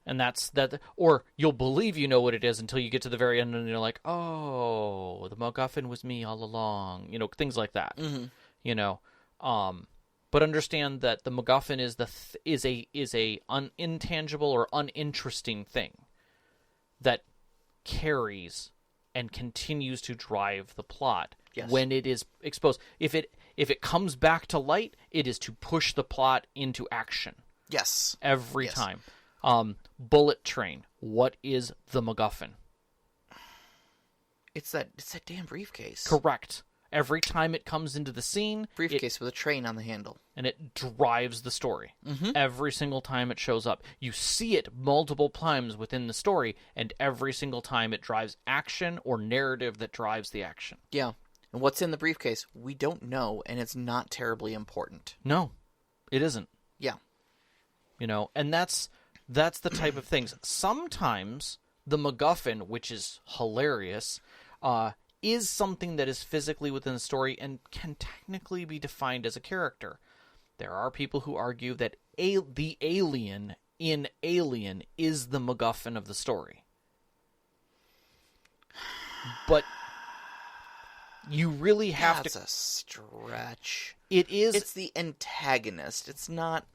And that's that, or you'll believe you know what it is until you get to the very end and you're like, oh, the MacGuffin was me all along. Things like that. But understand that the MacGuffin is a intangible or uninteresting thing that carries and continues to drive the plot when it is exposed. If it comes back to light, it is to push the plot into action. Yes. Every time. Bullet Train. What is the MacGuffin? It's that damn briefcase. Correct. Every time it comes into the scene, briefcase with a train on the handle, and it drives the story. Every single time it shows up, you see it multiple times within the story, and every single time it drives action or narrative that drives the action. Yeah. And what's in the briefcase? We don't know, and it's not terribly important. No, it isn't. Yeah. And that's the type of things. Sometimes the MacGuffin, which is hilarious, is something that is physically within the story and can technically be defined as a character. There are people who argue that the alien in Alien is the MacGuffin of the story. But you really have That's a stretch. It is. It's the antagonist. It's not.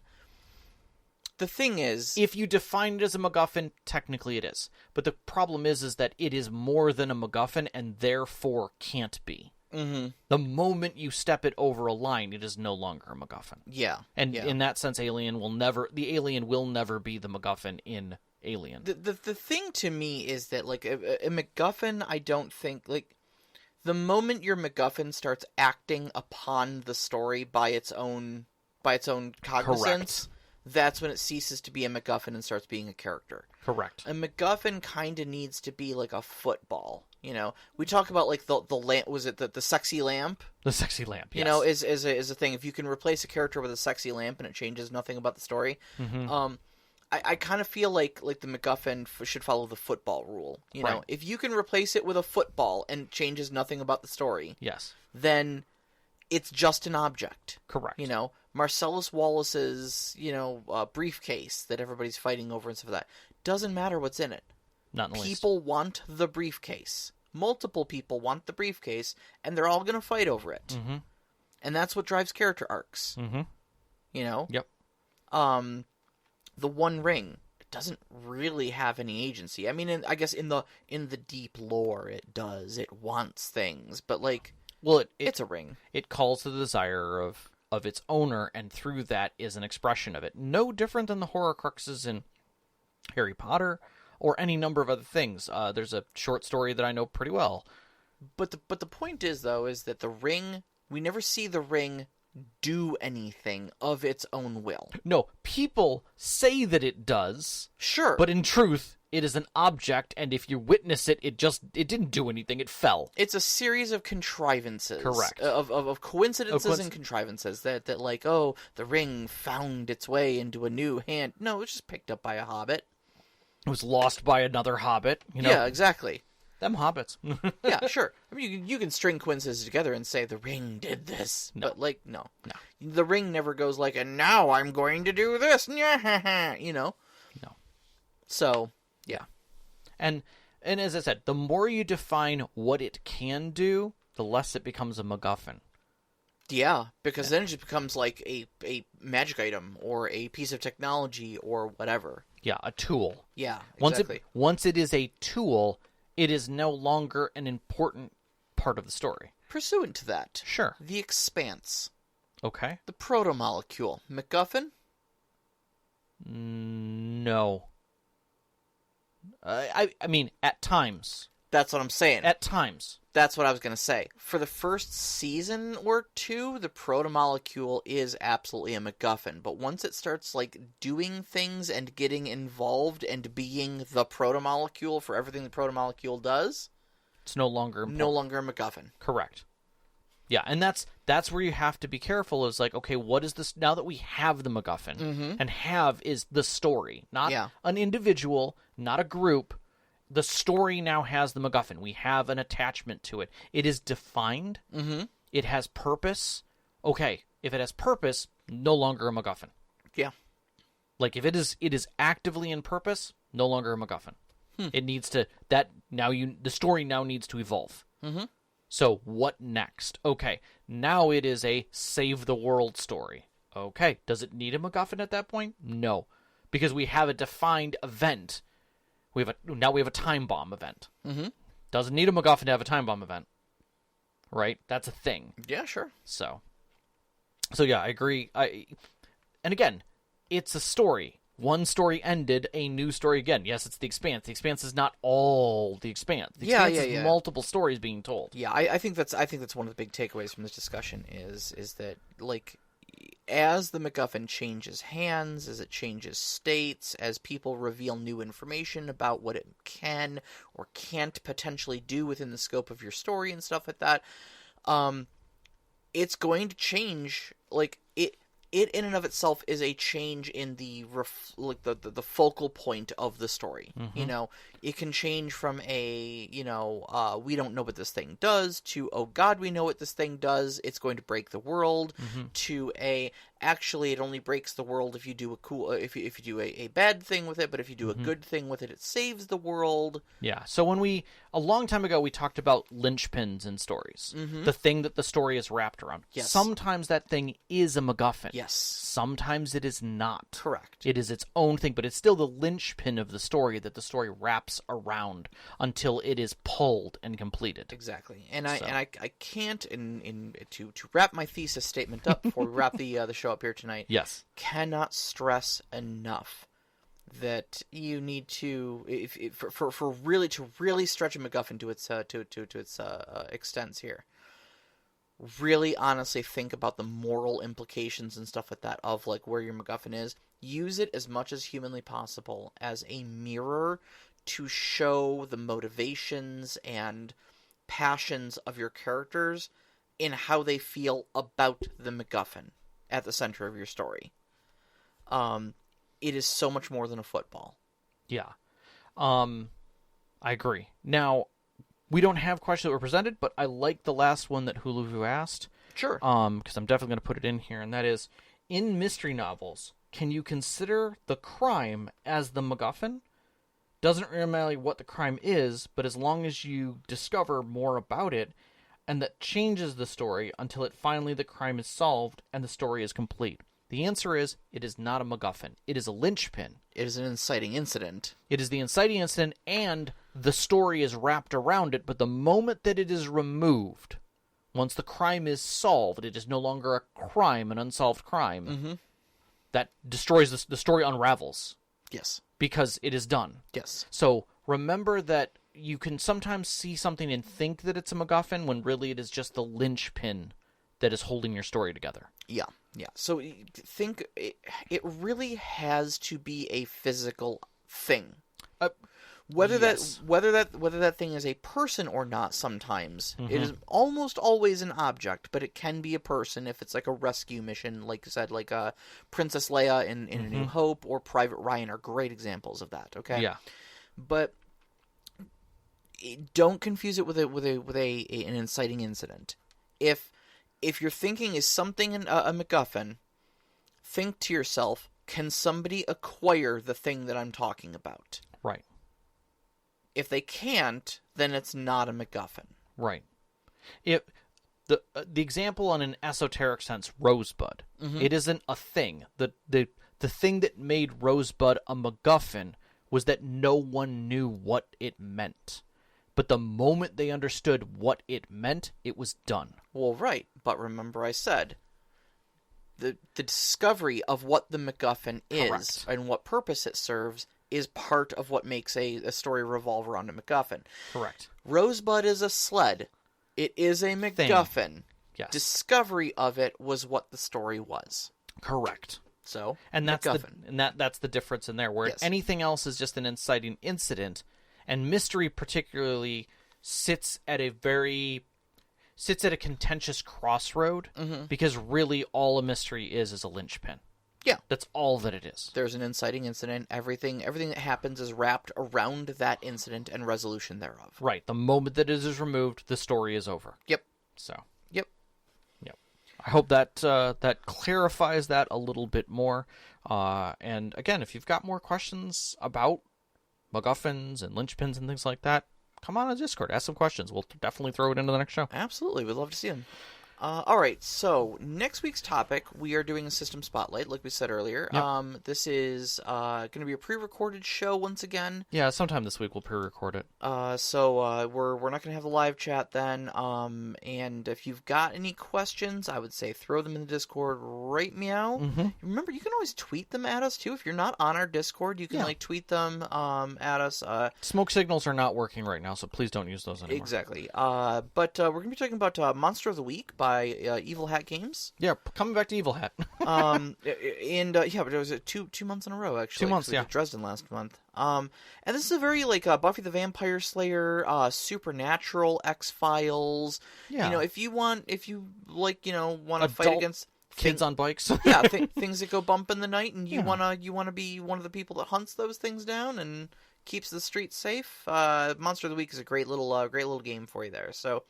The thing is, If you define it as a MacGuffin, technically it is. But the problem is that it is more than a MacGuffin and therefore can't be. mm-hmm. The moment you step it over a line, it is no longer a MacGuffin. Yeah. And yeah. in that sense, the alien will never be the MacGuffin in Alien. The thing to me is that, like, a MacGuffin, I don't think, like, the moment your MacGuffin starts acting upon the story by its own cognizance, that's when it ceases to be a MacGuffin and starts being a character. Correct. A MacGuffin kind of needs to be like a football. You know, we talk about like the lamp. Was it the sexy lamp? The sexy lamp. Yes. You know, is a thing. If you can replace a character with a sexy lamp and it changes nothing about the story, I kind of feel like the MacGuffin should follow the football rule. You know, if you can replace it with a football and it changes nothing about the story, yes, then it's just an object. Correct. You know, Marcellus Wallace's briefcase that everybody's fighting over and stuff like that. Doesn't matter what's in it. Not in the least. People want the briefcase. Multiple people want the briefcase, and they're all going to fight over it. Mm-hmm. And that's what drives character arcs. Mm-hmm. You know? Yep. The One Ring doesn't really have any agency. I mean, I guess in the deep lore, it does. It wants things, but like, well, it's a ring. It calls to the desire of its owner, and through that is an expression of it. No different than the Horcruxes in Harry Potter or any number of other things. There's a short story that I know pretty well. But the point is, though, is that the ring, we never see the ring do anything of its own will. No, people say that it does. Sure. But in truth, it is an object, and if you witness it, it didn't do anything. It fell. It's a series of contrivances. Correct. Of coincidences and contrivances that like, oh, the ring found its way into a new hand. No, it was just picked up by a hobbit. It was lost by another hobbit. You know? Yeah, exactly. Them hobbits. Yeah, sure. I mean, you can string coincidences together and say the ring did this. No. But, like, no. The ring never goes like, and now I'm going to do this. You know? No. So, yeah. And as I said, the more you define what it can do, the less it becomes a MacGuffin. Yeah, because then it just becomes like a magic item or a piece of technology or whatever. Yeah, a tool. Yeah, exactly. Once it is a tool, it is no longer an important part of the story. Pursuant to that. Sure. The Expanse. Okay. The proto-molecule. MacGuffin? No. I mean, at times. That's what I'm saying. At times. That's what I was going to say. For the first season or two, the proto-molecule is absolutely a MacGuffin. But once it starts, like, doing things and getting involved and being the proto-molecule for everything the proto-molecule does, it's no longer important. No longer a MacGuffin. Correct. Yeah, and that's where you have to be careful. Is like, okay, what is this? Now that we have the MacGuffin, and have is the story, not an individual, not a group. The story now has the MacGuffin. We have an attachment to it. It is defined. Mm-hmm. It has purpose. Okay, if it has purpose, no longer a MacGuffin. Yeah. Like if it is actively in purpose, no longer a MacGuffin. It needs to the story now needs to evolve. Mm-hmm. So what next? Okay, now it is a save the world story. Okay, does it need a MacGuffin at that point? No, because we have a defined event. Now we have a time bomb event. Mm-hmm. Doesn't need a MacGuffin to have a time bomb event, right? That's a thing. Yeah, sure. So yeah, I agree. And again, it's a story. One story ended, a new story again. Yes, it's The Expanse. The Expanse is not all The Expanse. The Expanse is multiple stories being told. Yeah, I think that's one of the big takeaways from this discussion is that, like, as the MacGuffin changes hands, as it changes states, as people reveal new information about what it can or can't potentially do within the scope of your story and stuff like that, it's going to change. Like, it in and of itself is a change in the focal point of the story. Mm-hmm. You know, it can change from a, we don't know what this thing does, to, oh God, we know what this thing does, it's going to break the world, to actually it only breaks the world if you do a cool if you do a bad thing with it, but if you do a good thing with it, it saves the world. Yeah. So when a long time ago, we talked about linchpins in stories, the thing that the story is wrapped around. Yes. Sometimes that thing is a MacGuffin. Yes. Sometimes it is not. Correct. It is its own thing, but it's still the linchpin of the story that the story wraps around until it is pulled and completed. Exactly. And I can't to wrap my thesis statement up before we wrap the show up here tonight. Yes. Cannot stress enough that you need to for really stretch a MacGuffin to its extents here. Really honestly think about the moral implications and stuff like that of like where your MacGuffin is. Use it as much as humanly possible as a mirror to show the motivations and passions of your characters in how they feel about the MacGuffin at the center of your story. It is so much more than a football. Yeah. I agree. Now, we don't have questions that were presented, but I like the last one that Hulu asked. Sure. Because I'm definitely going to put it in here, and that is, in mystery novels, can you consider the crime as the MacGuffin? Doesn't really matter what the crime is, but as long as you discover more about it, and that changes the story until finally the crime is solved and the story is complete. The answer is, it is not a MacGuffin. It is a linchpin. It is an inciting incident. It is the inciting incident, and the story is wrapped around it, but the moment that it is removed, once the crime is solved, it is no longer a crime, an unsolved crime, that destroys the story unravels. Yes. Because it is done. Yes. So remember that you can sometimes see something and think that it's a MacGuffin when really it is just the linchpin that is holding your story together. Yeah. Yeah. So think it really has to be a physical thing. Whether that thing is a person or not, sometimes it is almost always an object, but it can be a person if it's like a rescue mission, like I said, like Princess Leia in A New Hope or Private Ryan are great examples of that. Okay, yeah, but don't confuse it with an inciting incident. If your thinking is something a MacGuffin, think to yourself, can somebody acquire the thing that I'm talking about? Right. If they can't, then it's not a MacGuffin. Right. The example on an esoteric sense, Rosebud, it isn't a thing. The thing that made Rosebud a MacGuffin was that no one knew what it meant. But the moment they understood what it meant, it was done. Well, right. But remember I said, the discovery of what the MacGuffin is and what purpose it serves is part of what makes a story revolve around a MacGuffin. Correct. Rosebud is a sled. It is a MacGuffin. Yes. Discovery of it was what the story was. Correct. So, and that's MacGuffin. That's the difference in there, where anything else is just an inciting incident, and mystery particularly sits at a contentious crossroad, because really all a mystery is a linchpin. Yeah. That's all that it is. There's an inciting incident. Everything that happens is wrapped around that incident and resolution thereof. Right. The moment that it is removed, the story is over. Yep. So. Yep. I hope that that clarifies that a little bit more. And again, if you've got more questions about MacGuffins and linchpins and things like that, come on Discord. Ask some questions. We'll definitely throw it into the next show. Absolutely. We'd love to see them. All right, so next week's topic, we are doing a system spotlight, like we said earlier. Yep. This is going to be a pre-recorded show once again. Yeah, sometime this week we'll pre-record it. So we're not going to have the live chat then. And if you've got any questions, I would say throw them in the Discord right meow. Remember, you can always tweet them at us too. If you're not on our Discord, you can tweet them at us. Smoke signals are not working right now, so please don't use those anymore. Exactly. But we're going to be talking about Monster of the Week by Evil Hat Games. Yeah, coming back to Evil Hat. But it was two months in a row actually. 2 months, yeah. Dresden last month. And this is a very Buffy the Vampire Slayer, Supernatural, X-Files. Yeah. If you want to fight against kids on bikes. Yeah, things that go bump in the night, and you wanna be one of the people that hunts those things down and keeps the streets safe. Monster of the Week is a great little game for you there. So.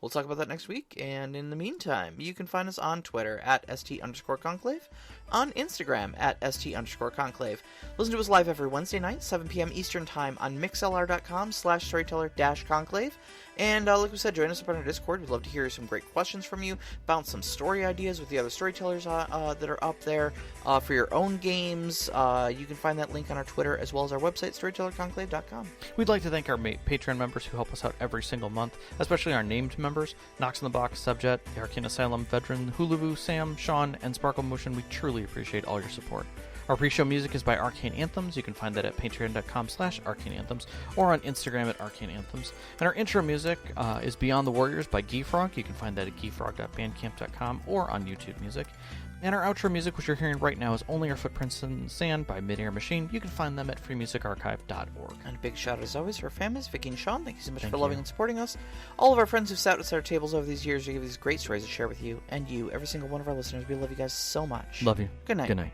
We'll talk about that next week, and in the meantime, you can find us on Twitter at @ST_Conclave, on Instagram at @ST_Conclave. Listen to us live every Wednesday night, 7 p.m. Eastern Time on mixlr.com/storyteller-conclave. And like we said, join us up on our Discord. We'd love to hear some great questions from you, bounce some story ideas with the other storytellers that are up there for your own games. You can find that link on our Twitter as well as our website, storytellerconclave.com. We'd like to thank our Patreon members who help us out every single month, especially our named members, Knox in the Box, Subjet, the Arcane Asylum Veteran, Huluvu, Sam, Sean, and Sparkle Motion. We truly appreciate all your support. Our pre-show music is by Arcane Anthems. You can find that at patreon.com/arcaneanthems or on Instagram at Arcane Anthems. And our intro music is Beyond the Warriors by Geefrog. You can find that at geefrog.bandcamp.com or on YouTube Music. And our outro music, which you're hearing right now, is Only Our Footprints in the Sand by Midair Machine. You can find them at freemusicarchive.org. And a big shout out, as always, for our families, Vicky and Sean. Thank you so much for loving and supporting us. All of our friends who've sat us at our tables over these years to give these great stories to share with you. And you, every single one of our listeners. We love you guys so much. Love you. Good night. Good night.